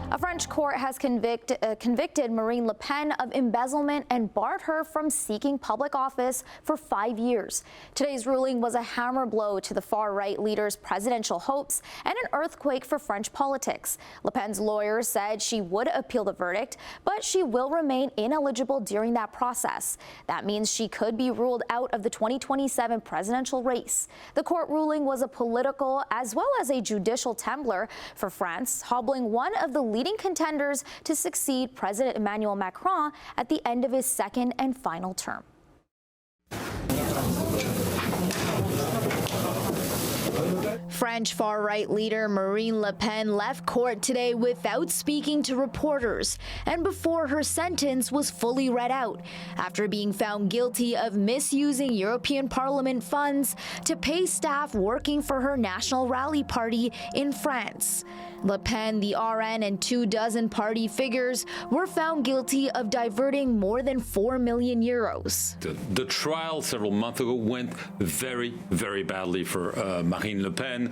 A French court has convicted Marine Le Pen of embezzlement and barred her from seeking public office for 5 years. Today's ruling was a hammer blow to the far-right leader's presidential hopes and an earthquake for French politics. Le Pen's lawyer said she would appeal the verdict, but she will remain ineligible during that process. That means she could be ruled out of the 2027 presidential race. The court ruling was a political as well as a judicial temblor for France, hobbling one of the leading contenders to succeed President Emmanuel Macron at the end of his second and final term. French far-right leader Marine Le Pen left court today without speaking to reporters and before her sentence was fully read out, after being found guilty of misusing European Parliament funds to pay staff working for her National Rally Party in France. Le Pen, the RN, and 24 party figures were found guilty of diverting more than €4 million. The trial several months ago went very, very badly for Marine Le Pen.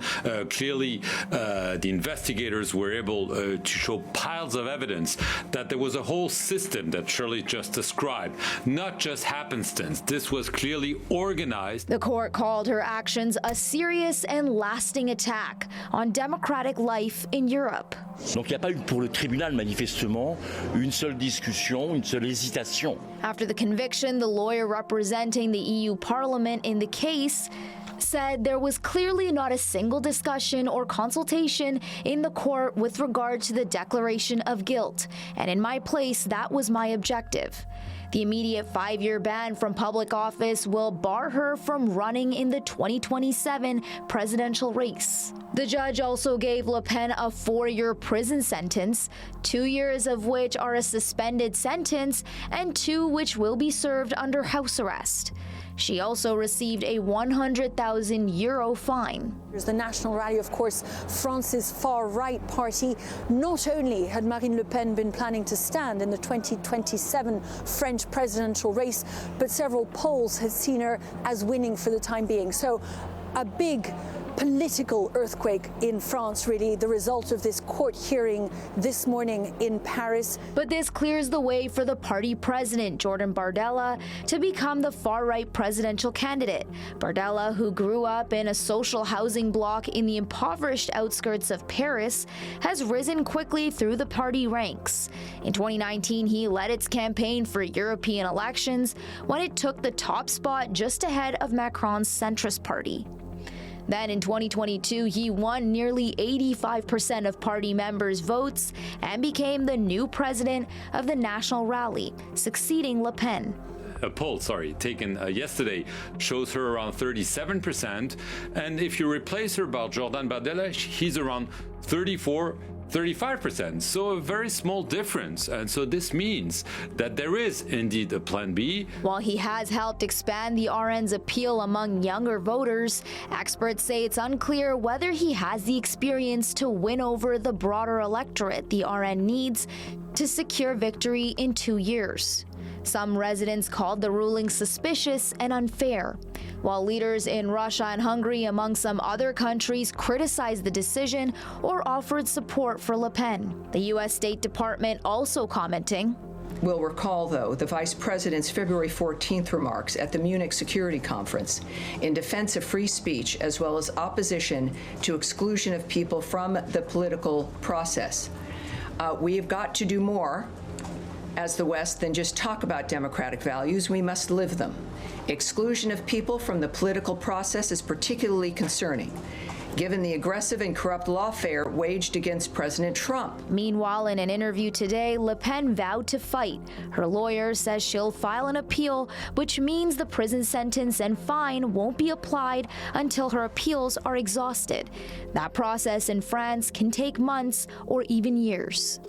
Clearly, the investigators were able to show piles of evidence that there was a whole system that Shirley just described, not just happenstance. This was clearly organized. The court called her actions a serious and lasting attack on democratic life in Europe. Donc il n'y a pas eu pour le tribunal manifestement une seule discussion, une seule hésitation. After the conviction, the lawyer representing the EU Parliament in the case said there was clearly not a single discussion or consultation in the court with regard to the declaration of guilt, and in my place, that was my objective. The immediate 5-year ban from public office will bar her from running in the 2027 presidential race. The judge also gave Le Pen a 4-year prison sentence, 2 years of which are a suspended sentence and 2 which will be served under house arrest. She also received a €100,000 fine. The National Rally, of course, France's far-right party. Not only had Marine Le Pen been planning to stand in the 2027 French presidential race, but several polls had seen her as winning for the time being. So a big political earthquake in France, really, the result of this court hearing this morning in Paris. But this clears the way for the party president, Jordan Bardella, to become the far-right presidential candidate. Bardella, who grew up in a social housing block in the impoverished outskirts of Paris, has risen quickly through the party ranks. In 2019, he led its campaign for European elections when it took the top spot just ahead of Macron's centrist party. Then in 2022, he won nearly 85% of party members' votes and became the new president of the National Rally, succeeding Le Pen. A poll, taken yesterday shows her around 37%, and if you replace her by Jordan Bardella, he's around 35%, so a very small difference. And so this means that there is indeed a plan B. While he has helped expand the RN's appeal among younger voters, experts say it's unclear whether he has the experience to win over the broader electorate the RN needs to secure victory in 2 years. Some residents called the ruling suspicious and unfair, while leaders in Russia and Hungary, among some other countries, criticized the decision or offered support for Le Pen. The U.S. State Department also commenting. We'll recall, though, the Vice President's February 14th remarks at the Munich Security Conference in defense of free speech, as well as opposition to exclusion of people from the political process. We have got to do more as the West than just talk about democratic values. We must live them. Exclusion of people from the political process is particularly concerning, given the aggressive and corrupt lawfare waged against President Trump. Meanwhile, in an interview today, Le Pen vowed to fight. Her lawyer says she'll file an appeal, which means the prison sentence and fine won't be applied until her appeals are exhausted. That process in France can take months or even years.